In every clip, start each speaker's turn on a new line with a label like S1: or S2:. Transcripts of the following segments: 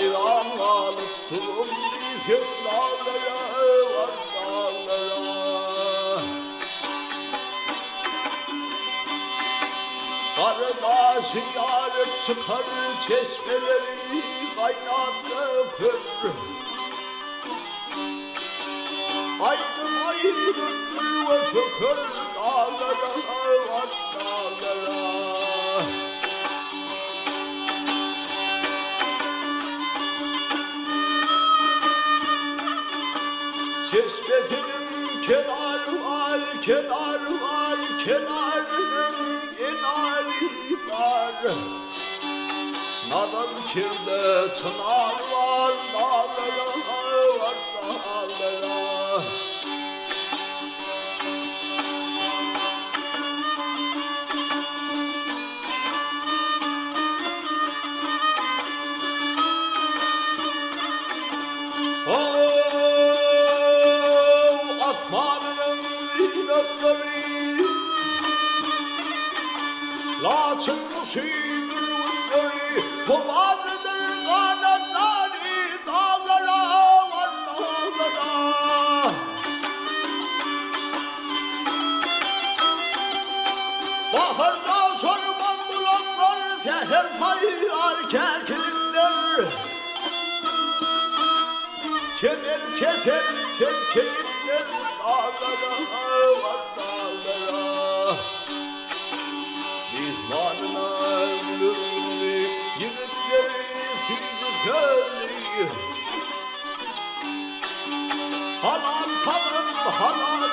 S1: hayran alıp durum diyecek dağlara var dağlara. Karda ziyaret çıkar çeşmeleri kaynattı kır. Aydın aydın cülve fökür dağlara var dağlara. Çeşmesinin kenarı var, kenarı var, kenarının kenarı var. Nadan kirde çınar var, dağlara var dağlara. Laçın müsüdür vütleri, kovanıdır kanatları, dağlara var dağlara. Baharda sorman bulanlar, teher kayar kekilinler. Kemer keter terkeyinler, dağlara var dağlara. Mihmanına ölürlü yiğitleri tüccarlı. Halal tanım halal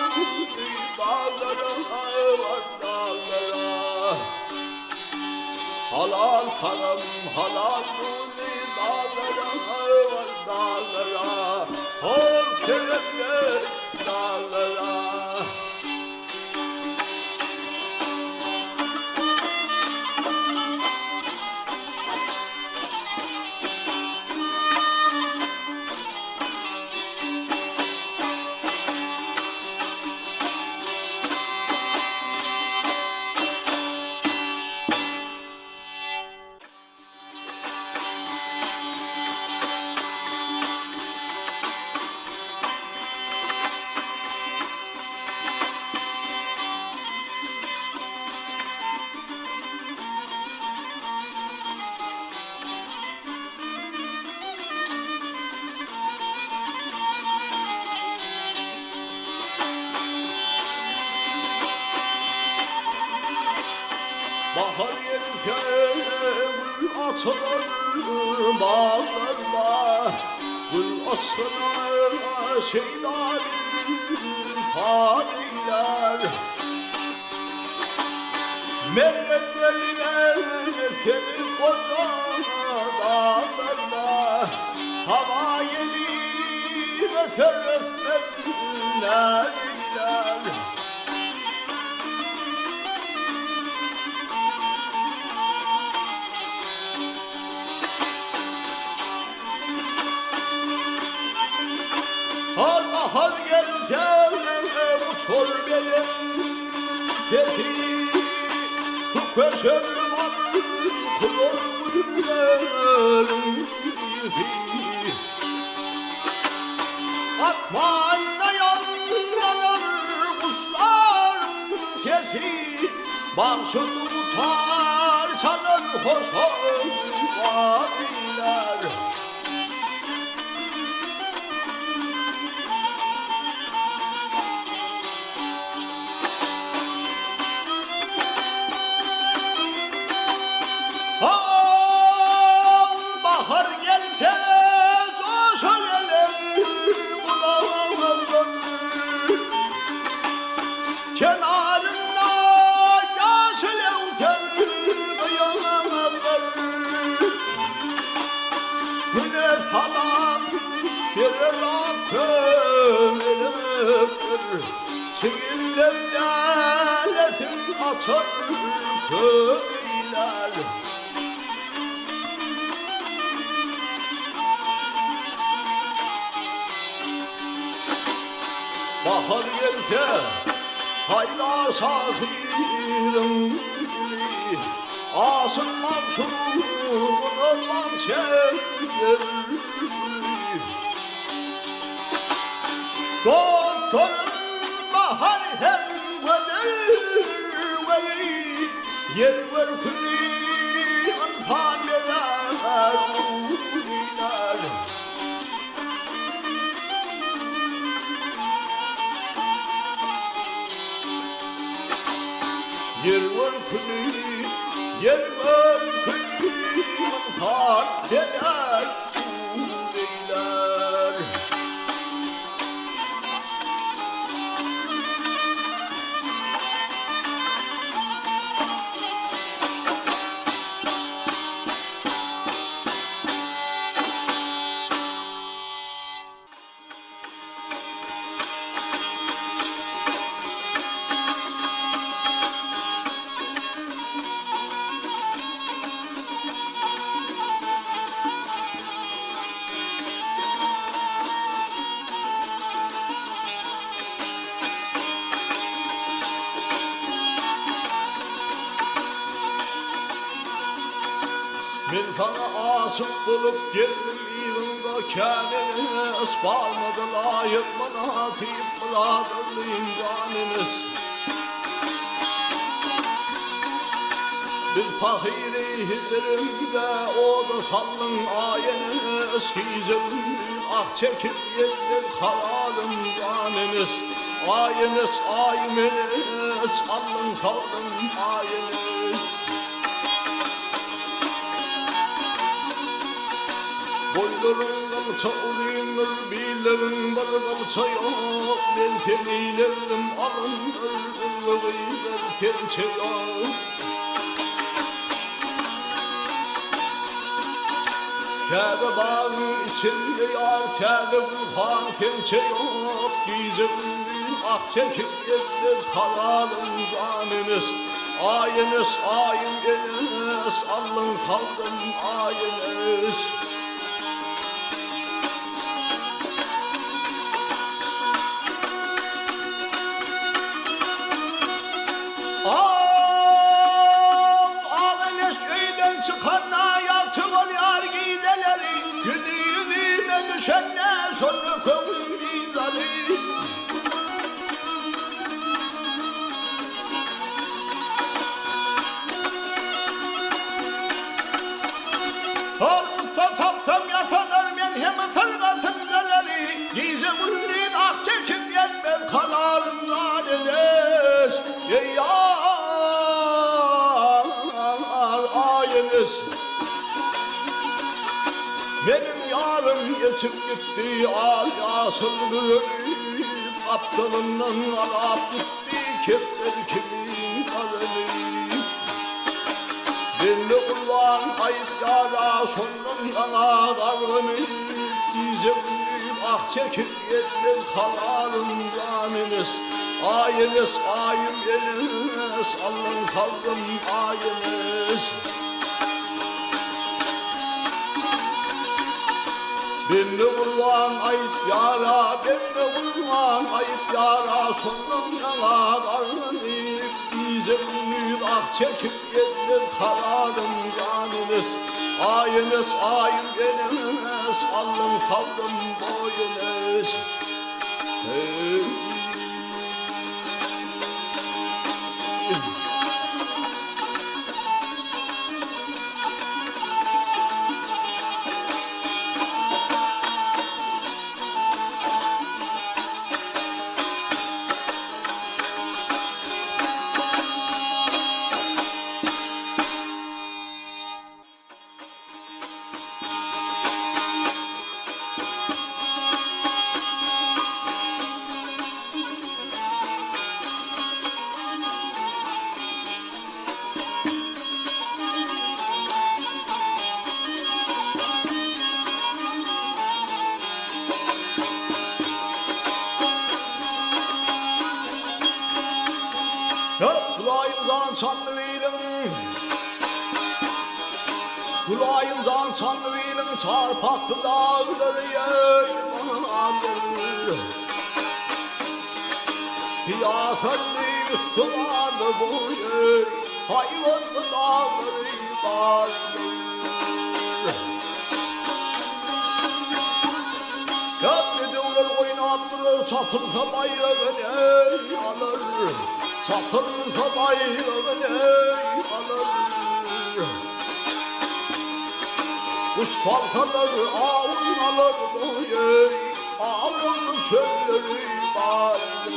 S1: dağlara var dağlara. Halal tanım halal dağlara var dağlara. Hol keremle dağlara. Bahar gelirken gül açılır bağlarda. Gül aslına şeyda faniler. Meleklerine seni koca dağlarda. Hava gelir eser esmerler. Bahar gelse uçur benim peki. Köşer var kulur güllerin yüzü. Akmayla yanlanır kuşların sesi. Başını tutar sanır hoş vadiler. Bahar gelse coşar bulanır. Kenarında yaşıl evter dayanır. Güneş halam verir akılır. Çiğirlerden etim açar köyler. Bahar gelse hayra sahirim, asıl mançur olmam çevir. Doktorun bahar hem verir veri, yer ver külli antaneler uylar. Yer ver külli, yer ver külli antaneler uylar. Ben sana aşık bulup geldim yılında kendini ısparmadı layık bana atayım bırakırlıyım canınız. Bir pahiri hidirimde o da kallın ayeniz, hicim ah çekip yedir kararım canınız. Ayınız ayımız kallın kaldım ayınız. Boyların kalça ulinir, billerin var kalça yok. Ben temilerim alınır, ılgıydır kençe yok. Tede bağın içinde yar, tede bulhan kençe yok. Gizemli ah çekip yedir kalalım canınız. Ayınız ayım eliniz, alın kaldım ayınız. Ağanes köyden çıkanla yaptılar yar gideleri, yüzü yüzüme düşenle sonra kömür gideleri. Al usta taptam yasalar men hem sargasın galeri, gizemulin ah çekip yetmez kalarım zadeles. Ey ayınız, benim yarım geçip gitti al yasıl görüp, aptalından alap gitti kepler kimin kaderi. Beni kullan ayıp yara sonun yana dargınıp, dizemliyim ah çekip yetmez kalarım canınız. Ayınız ayım eliniz, alın kaldım ayınız. Beni vurman ayıp yara, beni vurman ayıp yara, sonum yana darlanıp, dizemliyim ah çekip yetmez kalarım canınız. Ayınız ayım eliniz, alın kaldım boyunuz. Hey. Kulağımızdan çanlı verin, kulağımızdan çanlı verin, çarpaklı dağları yaylanır. Siyasetli üstüne boyu, hayvanlı dağları vardır. sapırsa bayrağını alır, sapırsa bayrağını alır. Ispartalar ağın alır, ağın söyleri vardır.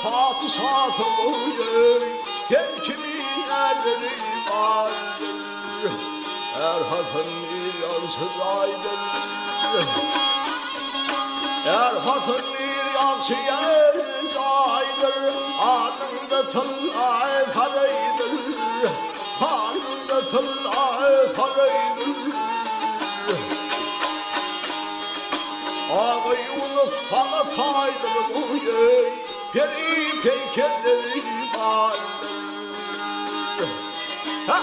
S1: Padişahım her kimin erleri vardır, Erhat'ın bir yansız aydır. Erhat'ın bir yansız aydır, anında tılay karaydır, anında tılay karaydır. Ağayı unutsana taydır bu yey, peri peykerleri vardır. Ha!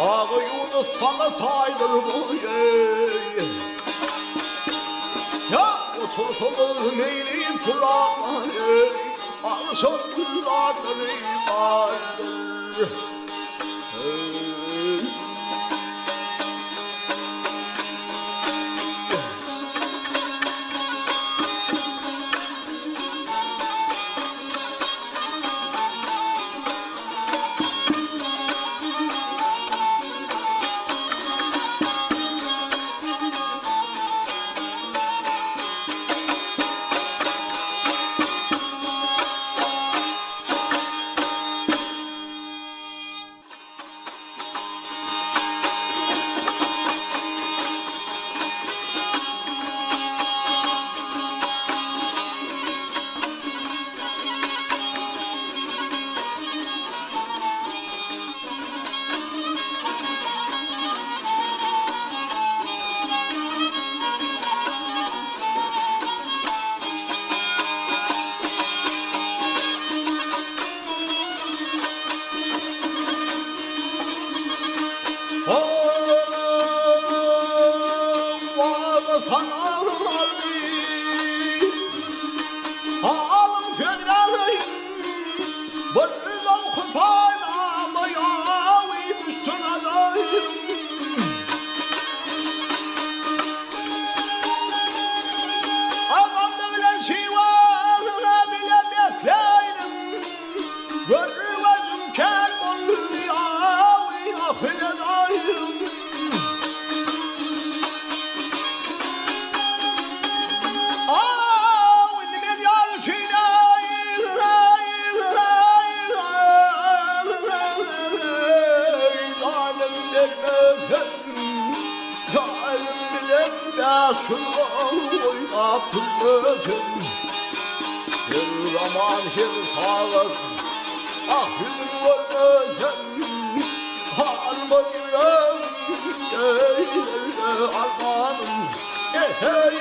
S1: Ağayı unutsana taydır bu yey. Ya otursunuz meyli sularları, alışan güllarları vardır. Her zaman her sağlık, ah hüzün varken halma yüreğim, armağanım, hey.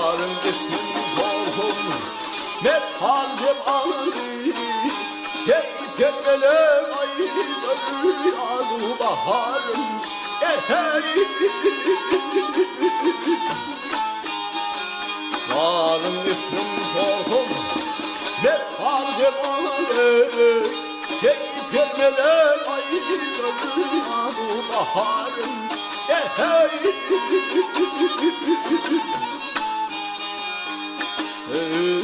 S1: Yarın gittim korkum ne tarzım ali. Hey pembeler ayları yağdı baharım. Hey yarın gittim korkum ne tarzım ali. Hey pembeler ayları yağdı baharım. Hey